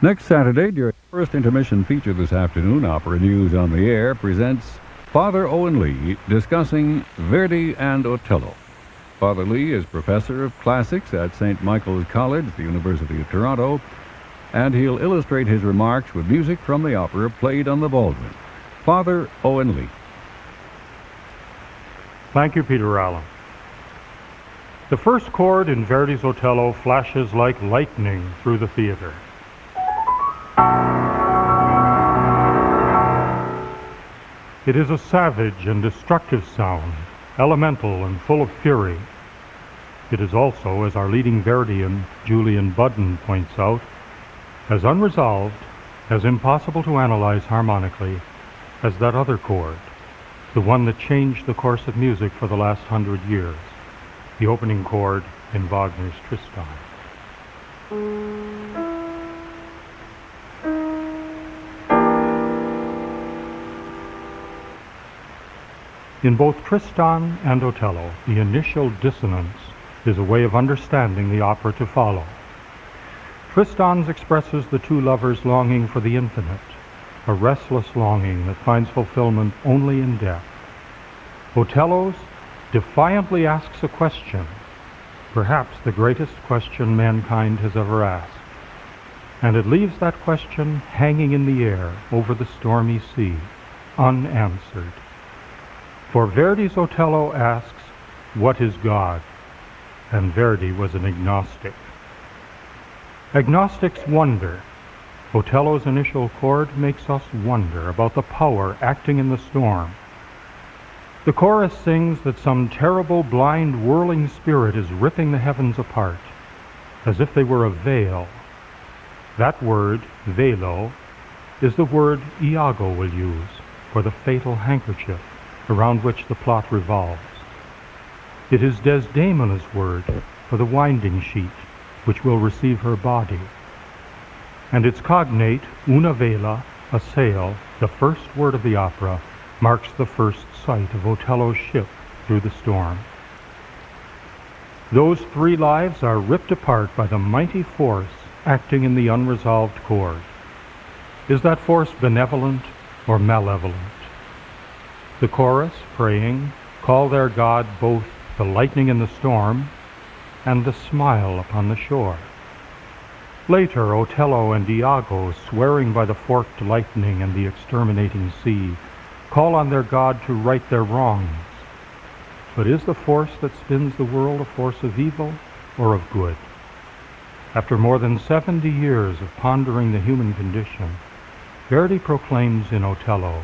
Next Saturday, during the first intermission feature this afternoon, Opera News on the Air presents Father Owen Lee discussing Verdi and Otello. Father Lee is professor of classics at St. Michael's College, the University of Toronto, and he'll illustrate his remarks with music from the opera played on the Baldwin. Father Owen Lee. Thank you, Peter Allen. The first chord in Verdi's Otello flashes like lightning through the theater. It is a savage and destructive sound, elemental and full of fury. It is also, as our leading Verdian, Julian Budden, points out, as unresolved, as impossible to analyze harmonically as that other chord, the one that changed the course of music for the last 100 years, the opening chord in Wagner's Tristan. In both Tristan and Otello, the initial dissonance is a way of understanding the opera to follow. Tristan's expresses the two lovers' longing for the infinite, a restless longing that finds fulfillment only in death. Otello's defiantly asks a question, perhaps the greatest question mankind has ever asked, and it leaves that question hanging in the air over the stormy sea, unanswered. For Verdi's Otello asks, "What is God?" And Verdi was an agnostic. Agnostics wonder. Otello's initial chord makes us wonder about the power acting in the storm. The chorus sings that some terrible, blind, whirling spirit is ripping the heavens apart, as if they were a veil. That word, velo, is the word Iago will use for the fatal handkerchief around which the plot revolves. It is Desdemona's word for the winding sheet which will receive her body. And its cognate, una vela, a sail, the first word of the opera, marks the first sight of Otello's ship through the storm. Those three lives are ripped apart by the mighty force acting in the unresolved chord. Is that force benevolent or malevolent? The chorus, praying, call their God both the lightning in the storm and the smile upon the shore. Later, Otello and Iago, swearing by the forked lightning and the exterminating sea, call on their God to right their wrongs. But is the force that spins the world a force of evil or of good? After more than 70 years of pondering the human condition, Verdi proclaims in Otello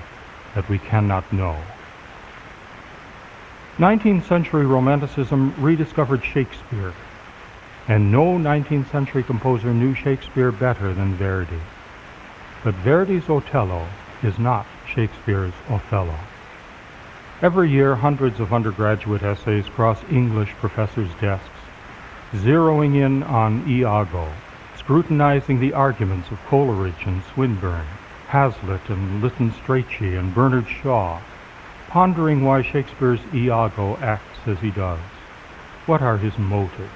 that we cannot know. 19th century Romanticism rediscovered Shakespeare, and no 19th century composer knew Shakespeare better than Verdi. But Verdi's Otello is not Shakespeare's Othello. Every year, hundreds of undergraduate essays cross English professors' desks, zeroing in on Iago, scrutinizing the arguments of Coleridge and Swinburne, Hazlitt and Lytton Strachey and Bernard Shaw, pondering why Shakespeare's Iago acts as he does. What are his motives?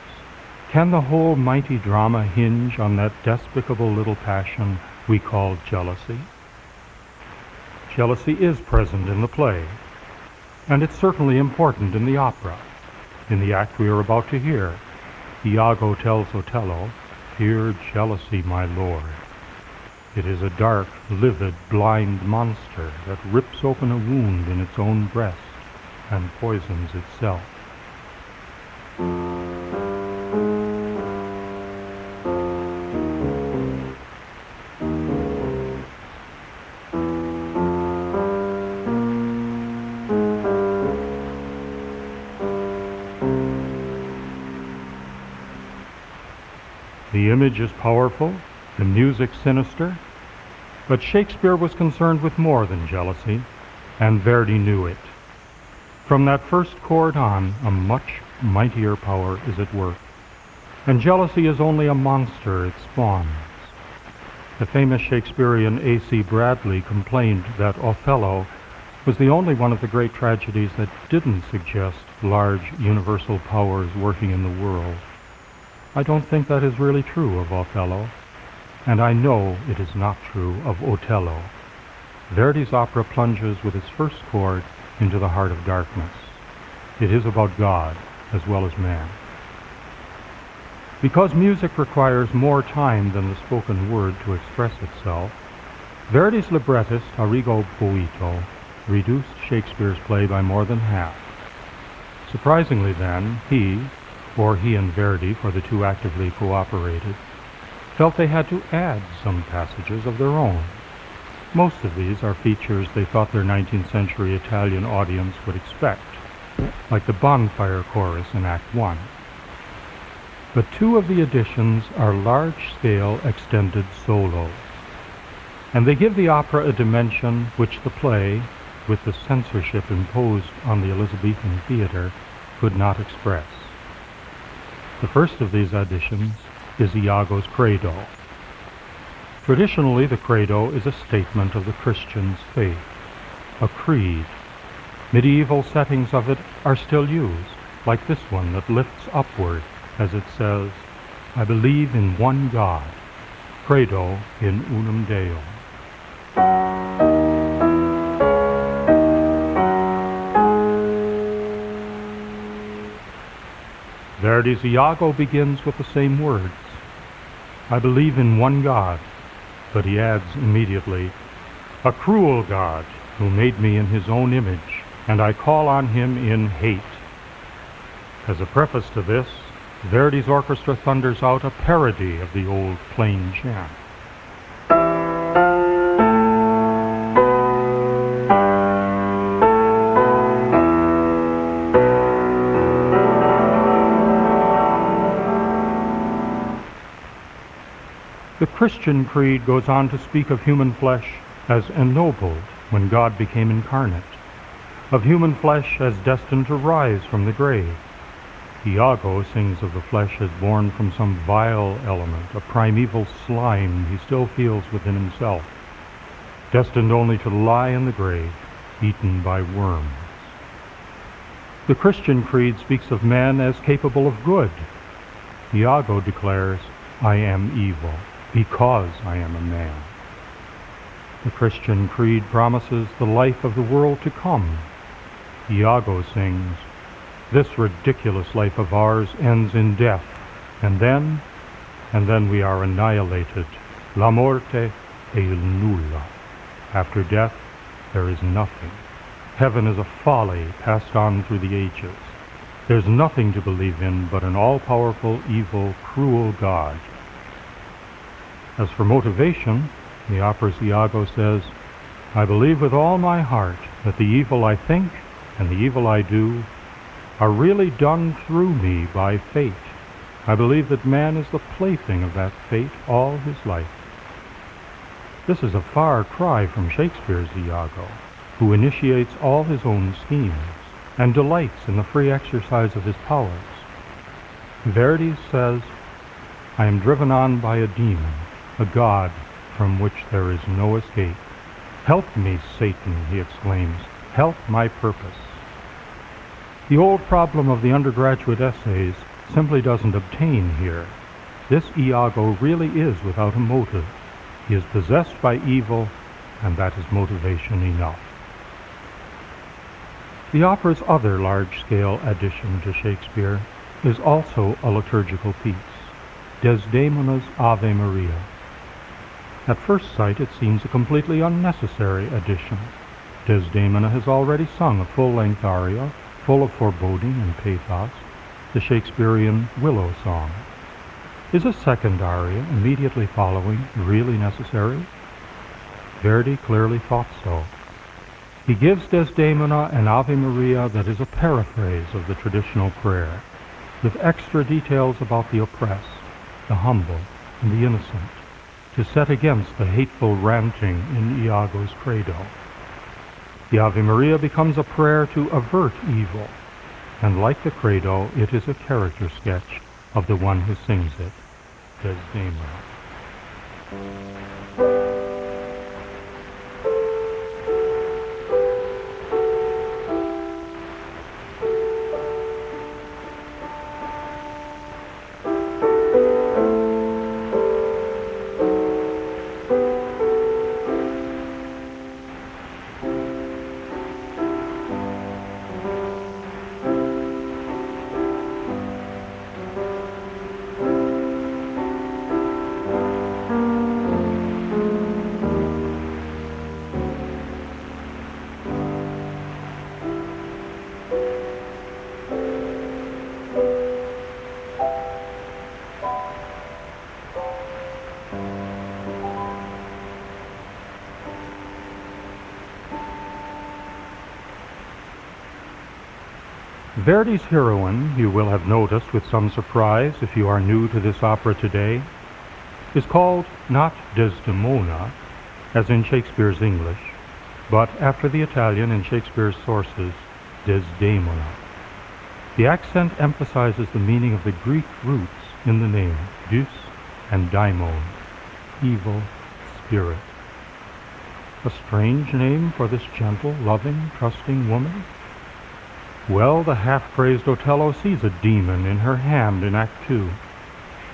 Can the whole mighty drama hinge on that despicable little passion we call jealousy? Jealousy is present in the play, and it's certainly important in the opera. In the act we are about to hear, Iago tells Otello, "Fear jealousy, my lord." It is a dark, livid, blind monster that rips open a wound in its own breast and poisons itself. The image is powerful, the music sinister, but Shakespeare was concerned with more than jealousy, and Verdi knew it. From that first chord on, a much mightier power is at work, and jealousy is only a monster it spawns. The famous Shakespearean A.C. Bradley complained that Othello was the only one of the great tragedies that didn't suggest large universal powers working in the world. I don't think that is really true of Othello. and I know it is not true of Otello. Verdi's opera plunges with its first chord into the heart of darkness. It is about God as well as man. Because music requires more time than the spoken word to express itself, Verdi's librettist Arrigo Boito reduced Shakespeare's play by more than half. Surprisingly then, he and Verdi, for the two actively cooperated, felt they had to add some passages of their own. Most of these are features they thought their 19th century Italian audience would expect, like the bonfire chorus in Act 1. But two of the additions are large-scale extended solos, and they give the opera a dimension which the play, with the censorship imposed on the Elizabethan theater, could not express. The first of these additions is Iago's Credo. Traditionally, the Credo is a statement of the Christian's faith, a creed. Medieval settings of it are still used, like this one that lifts upward as it says, I believe in one God, Credo in unum Deum. Verdi's Iago begins with the same words, I believe in one God, but he adds immediately, a cruel God who made me in his own image, and I call on him in hate. As a preface to this, Verdi's orchestra thunders out a parody of the old plain chant. The Christian creed goes on to speak of human flesh as ennobled when God became incarnate, of human flesh as destined to rise from the grave. Iago sings of the flesh as born from some vile element, a primeval slime he still feels within himself, destined only to lie in the grave, eaten by worms. The Christian creed speaks of man as capable of good. Iago declares, I am evil, because I am a man. The Christian creed promises the life of the world to come. Iago sings, this ridiculous life of ours ends in death, and then we are annihilated. La morte è il nulla. After death, there is nothing. Heaven is a folly passed on through the ages. There's nothing to believe in but an all-powerful, evil, cruel God. As for motivation, the opera's Iago says, I believe with all my heart that the evil I think and the evil I do are really done through me by fate. I believe that man is the plaything of that fate all his life. This is a far cry from Shakespeare's Iago, who initiates all his own schemes and delights in the free exercise of his powers. Verdi says, I am driven on by a demon, a god from which there is no escape. Help me, Satan, he exclaims. Help my purpose. The old problem of the undergraduate essays simply doesn't obtain here. This Iago really is without a motive. He is possessed by evil, and that is motivation enough. The opera's other large-scale addition to Shakespeare is also a liturgical piece, Desdemona's Ave Maria. At first sight, it seems a completely unnecessary addition. Desdemona has already sung a full-length aria, full of foreboding and pathos, the Shakespearean Willow Song. Is a second aria immediately following really necessary? Verdi clearly thought so. He gives Desdemona an Ave Maria that is a paraphrase of the traditional prayer, with extra details about the oppressed, the humble, and the innocent, to set against the hateful ranting in Iago's Credo. The Ave Maria becomes a prayer to avert evil, and like the Credo, it is a character sketch of the one who sings it, Desdemona. Verdi's heroine, you will have noticed with some surprise if you are new to this opera today, is called not Desdemona, as in Shakespeare's English, but after the Italian in Shakespeare's sources, Desdemona. The accent emphasizes the meaning of the Greek roots in the name, deus and daimon, evil spirit. A strange name for this gentle, loving, trusting woman? Well, the half-crazed Otello sees a demon in her hand in Act 2,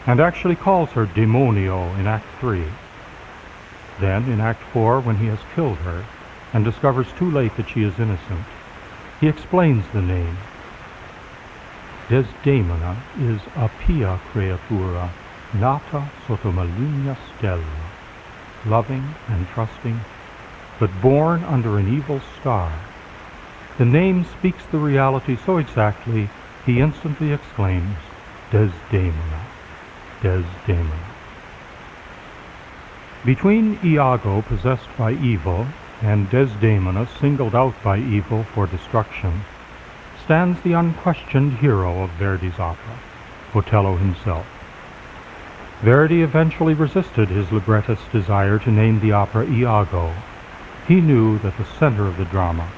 and actually calls her Demonio in Act 3. Then, in Act 4, when he has killed her, and discovers too late that she is innocent, he explains the name. Desdemona is a pia creatura, nata sotto maligna stella, loving and trusting, but born under an evil star. The name speaks the reality so exactly, he instantly exclaims, Desdemona, Desdemona. Between Iago, possessed by evil, and Desdemona, singled out by evil for destruction, stands the unquestioned hero of Verdi's opera, Otello himself. Verdi eventually resisted his librettist's desire to name the opera Iago. He knew that the center of the drama,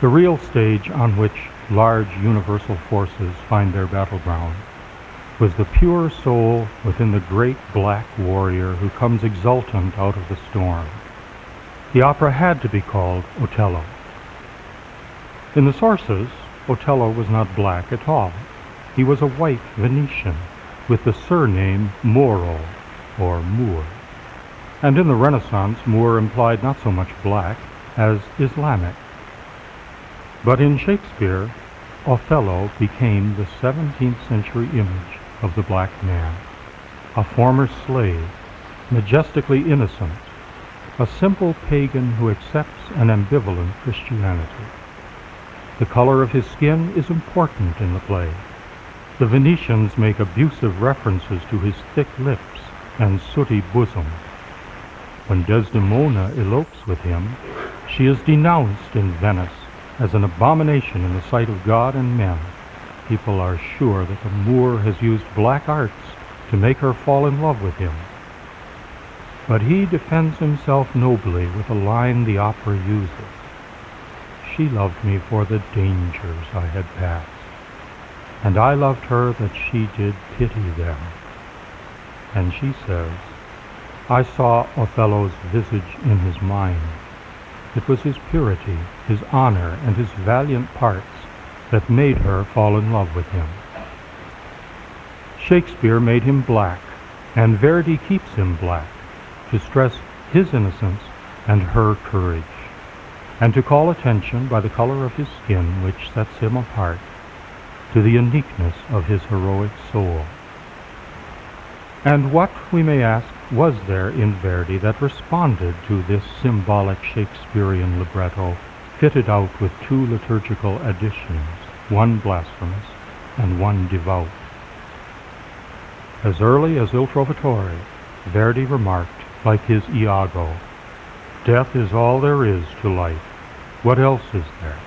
the real stage on which large universal forces find their battleground, was the pure soul within the great black warrior who comes exultant out of the storm. The opera had to be called Otello. In the sources, Otello was not black at all. He was a white Venetian with the surname Moro, or Moor. And in the Renaissance, Moor implied not so much black as Islamic. But in Shakespeare, Othello became the 17th century image of the black man, a former slave, majestically innocent, a simple pagan who accepts an ambivalent Christianity. The color of his skin is important in the play. The Venetians make abusive references to his thick lips and sooty bosom. When Desdemona elopes with him, she is denounced in Venice as an abomination in the sight of God and men. People are sure that the Moor has used black arts to make her fall in love with him. But he defends himself nobly with a line the opera uses. She loved me for the dangers I had passed, and I loved her that she did pity them. And she says, I saw Othello's visage in his mind. It was his purity, his honor, and his valiant parts that made her fall in love with him. Shakespeare made him black, and Verdi keeps him black, to stress his innocence and her courage, and to call attention by the color of his skin, which sets him apart, to the uniqueness of his heroic soul. And what, we may ask, was there in Verdi that responded to this symbolic Shakespearean libretto, fitted out with two liturgical additions, one blasphemous and one devout? As early as Il Trovatore, Verdi remarked, like his Iago, death is all there is to life. What else is there?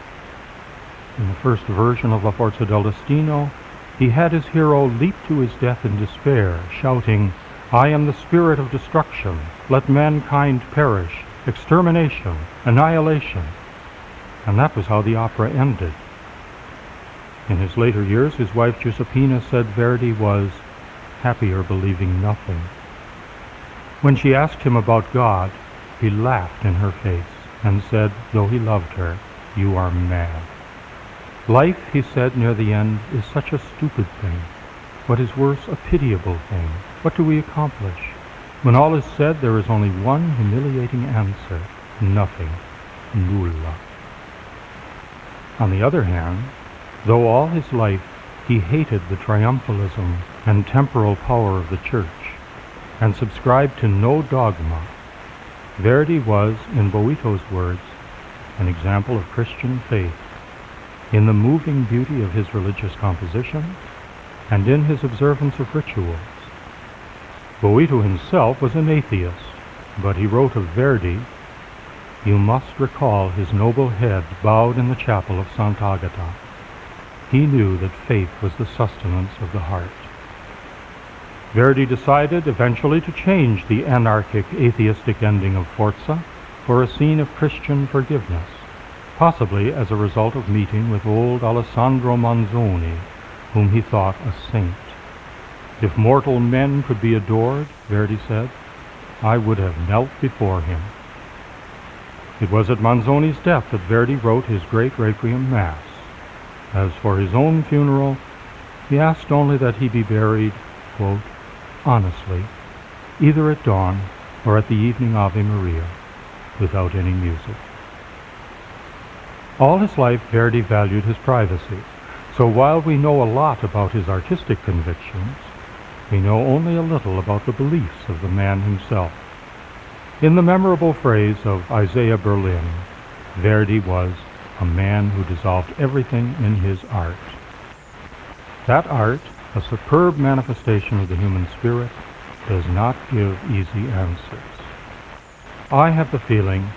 In the first version of La Forza del Destino, he had his hero leap to his death in despair, shouting, I am the spirit of destruction. Let mankind perish. Extermination. Annihilation. And that was how the opera ended. In his later years, his wife Giuseppina said Verdi was happier believing nothing. When she asked him about God, he laughed in her face and said, though he loved her, you are mad. Life, he said near the end, is such a stupid thing. What is worse, a pitiable thing. What do we accomplish? When all is said, there is only one humiliating answer. Nothing. Nulla. On the other hand, though all his life he hated the triumphalism and temporal power of the Church, and subscribed to no dogma, Verdi was, in Boito's words, an example of Christian faith, in the moving beauty of his religious compositions, and in his observance of rituals. Boito himself was an atheist, but he wrote of Verdi, you must recall his noble head bowed in the chapel of Sant'Agata. he knew that faith was the sustenance of the heart. Verdi decided eventually to change the anarchic, atheistic ending of Forza for a scene of Christian forgiveness, possibly as a result of meeting with old Alessandro Manzoni, whom he thought a saint. If mortal men could be adored, Verdi said, I would have knelt before him. It was at Manzoni's death that Verdi wrote his great Requiem Mass. As for his own funeral, he asked only that he be buried, quote, honestly, either at dawn or at the evening Ave Maria, without any music. All his life, Verdi valued his privacy, so while we know a lot about his artistic convictions, we know only a little about the beliefs of the man himself. In the memorable phrase of Isaiah Berlin, Verdi was a man who dissolved everything in his art. That art, a superb manifestation of the human spirit, does not give easy answers. I have the feeling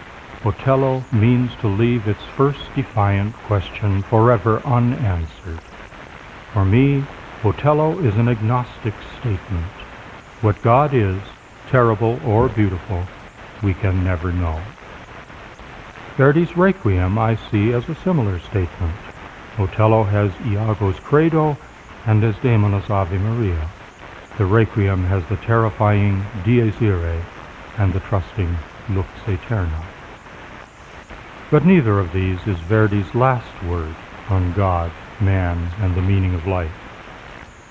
Otello means to leave its first defiant question forever unanswered. For me, Otello is an agnostic statement. What God is, terrible or beautiful, we can never know. Verdi's Requiem I see as a similar statement. Otello has Iago's Credo and Desdemona's Ave Maria. The Requiem has the terrifying Dies Irae and the trusting Lux Aeterna. But neither of these is Verdi's last word on God, man, and the meaning of life.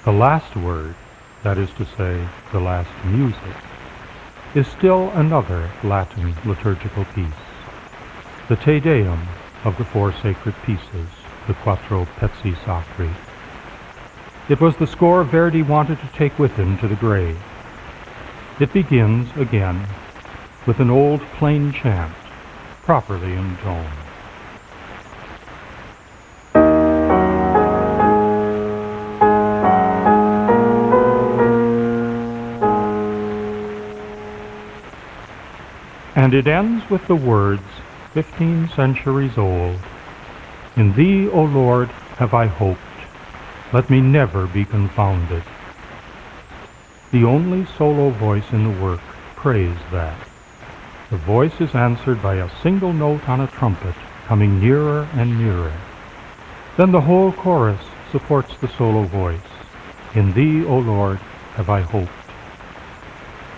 The last word, that is to say, the last music, is still another Latin liturgical piece, the Te Deum of the four sacred pieces, the Quattro Pezzi Sacri. It was the score Verdi wanted to take with him to the grave. It begins, again, with an old plain chant, properly in tone. And it ends with the words, 15 centuries old, In thee, O Lord, have I hoped. Let me never be confounded. The only solo voice in the work prays that. The voice is answered by a single note on a trumpet, coming nearer and nearer. Then the whole chorus supports the solo voice. In thee, O Lord, have I hoped.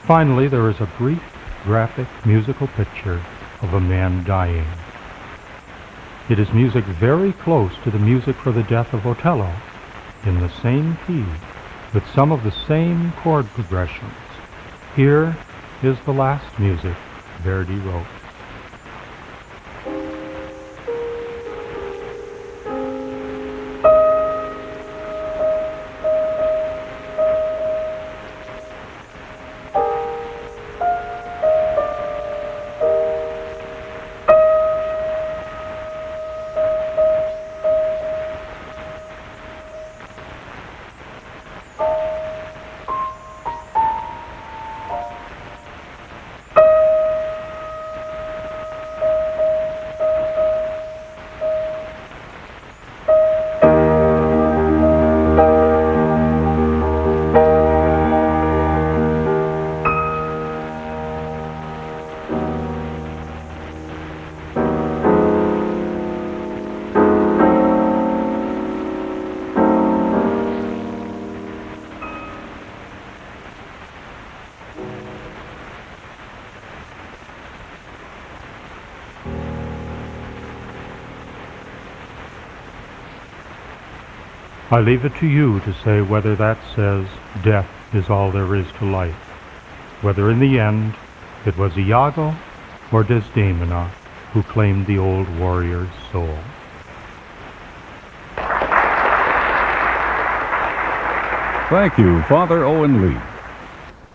Finally, there is a brief, graphic musical picture of a man dying. It is music very close to the music for the death of Otello, in the same key, with some of the same chord progressions. Here is the last music Verdi wrote. I leave it to you to say whether that says death is all there is to life, whether in the end it was Iago or Desdemona who claimed the old warrior's soul. Thank you, Father Owen Lee.